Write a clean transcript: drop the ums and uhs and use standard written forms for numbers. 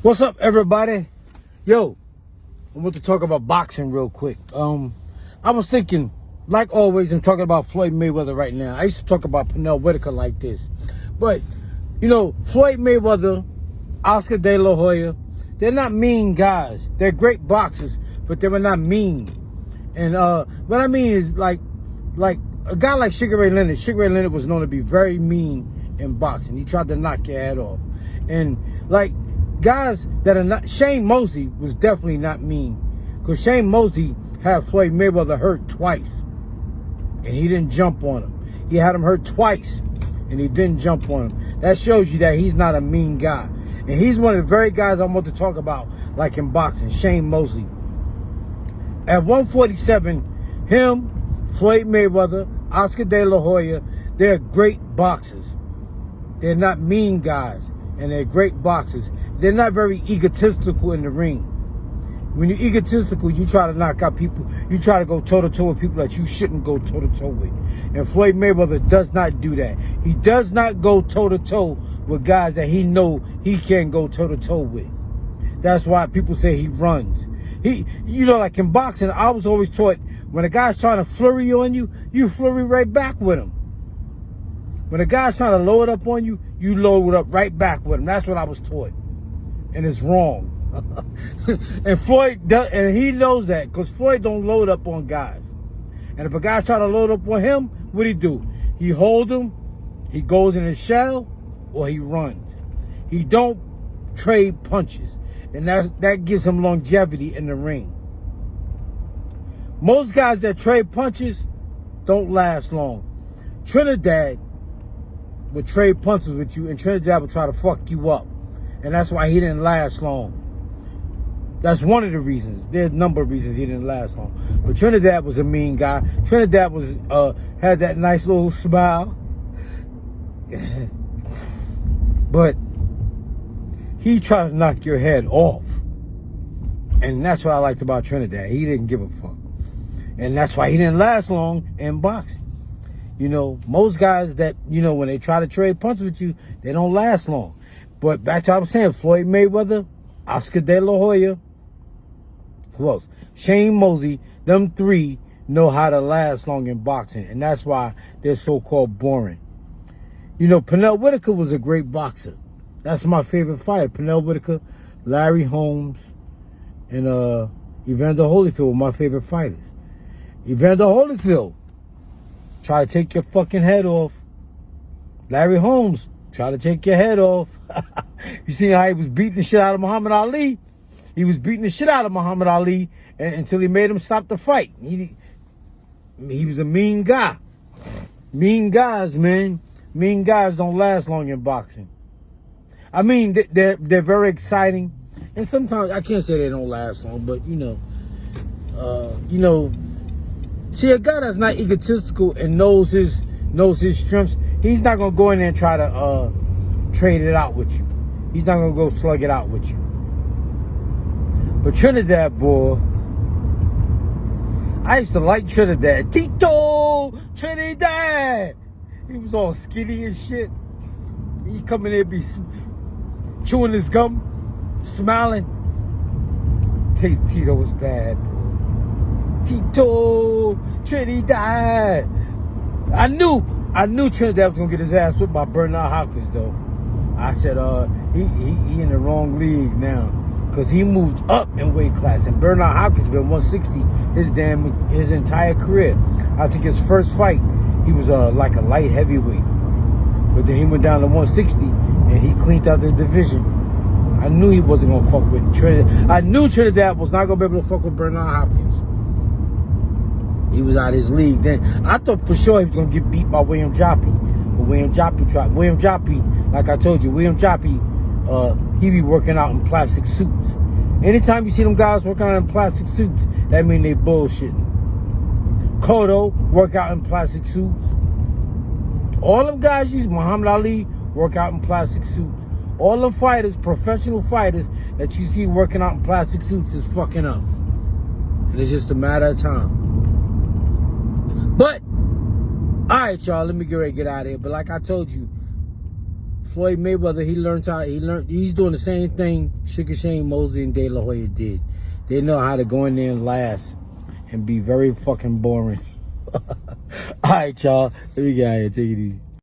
What's up, everybody? Yo, I want to talk about boxing real quick. I was thinking, like always, I'm talking about Floyd Mayweather right now. I used to talk about Pernell Whitaker like this. But, Floyd Mayweather, Oscar De La Hoya, they're not mean guys. They're great boxers, but they were not mean. And what I mean is, like a guy like Sugar Ray Leonard. Sugar Ray Leonard was known to be very mean in boxing. He tried to knock your head off. And, guys that are not, Shane Mosley was definitely not mean, because Shane Mosley had Floyd Mayweather hurt twice, and he didn't jump on him. He had him hurt twice, and he didn't jump on him. That shows you that he's not a mean guy. And he's one of the very guys I want to talk about, like in boxing, Shane Mosley. At 147, him, Floyd Mayweather, Oscar De La Hoya, they're great boxers. They're not mean guys, and they're great boxers. They're not very egotistical in the ring. When you're egotistical, you try to knock out people. You try to go toe-to-toe with people that you shouldn't go toe-to-toe with. And Floyd Mayweather does not do that. He does not go toe-to-toe with guys that he know he can't go toe-to-toe with. That's why people say he runs. Like in boxing, I was always taught, when a guy's trying to flurry on you, you flurry right back with him. When a guy's trying to load up on you, you load up right back with him. That's what I was taught. And it's wrong. And Floyd does, and he knows that, because Floyd don't load up on guys. And if a guy's trying to load up on him, what do? He hold him, he goes in his shell, or he runs. He don't trade punches. And that gives him longevity in the ring. Most guys that trade punches don't last long. Trinidad would trade punches with you, and Trinidad would try to fuck you up. And that's why he didn't last long. That's one of the reasons. There's a number of reasons he didn't last long. But Trinidad was a mean guy. Trinidad was had that nice little smile. But he tried to knock your head off. And that's what I liked about Trinidad. He didn't give a fuck. And that's why he didn't last long in boxing. Most guys that, when they try to trade punches with you, they don't last long. But back to what I was saying, Floyd Mayweather, Oscar De La Hoya, who else? Shane Mosley, them three know how to last long in boxing. And that's why they're so-called boring. Pernell Whitaker was a great boxer. That's my favorite fighter. Pernell Whitaker, Larry Holmes, and Evander Holyfield were my favorite fighters. Evander Holyfield try to take your fucking head off. Larry Holmes try to take your head off. You see how he was beating the shit out of Muhammad Ali? He was beating the shit out of Muhammad Ali until he made him stop the fight. He was a mean guy. Mean guys, man. Mean guys don't last long in boxing. I mean, they're very exciting. And sometimes, I can't say they don't last long, but, see, a guy that's not egotistical and knows his strengths, he's not going to go in there and try to trade it out with you. He's not going to go slug it out with you. But Trinidad, boy, I used to like Trinidad. Tito! Trinidad! He was all skinny and shit. He come in there, be chewing his gum, smiling. Tito was bad, boy. Tito! Trinidad! I knew Trinidad was gonna get his ass whipped by Bernard Hopkins, though. I said, he in the wrong league now, because he moved up in weight class, and Bernard Hopkins been 160 his entire career. I think his first fight, he was like a light heavyweight, but then he went down to 160, and he cleaned out the division. I knew he wasn't gonna fuck with Trinidad. I knew Trinidad was not gonna be able to fuck with Bernard Hopkins. He was out of his league then. I thought for sure he was going to get beat by William Joppy. But William Joppy, like I told you, William Joppy, he be working out in plastic suits. Anytime you see them guys working out in plastic suits, that mean they bullshitting. Cotto work out in plastic suits. All them guys Muhammad Ali work out in plastic suits. All them fighters, professional fighters that you see working out in plastic suits is fucking up. And it's just a matter of time. But, all right, y'all, let me get out of here. But like I told you, Floyd Mayweather, he's doing the same thing Sugar Shane Mosley and De La Hoya did. They know how to go in there and last and be very fucking boring. All right, y'all. Let me get out of here. Take it easy.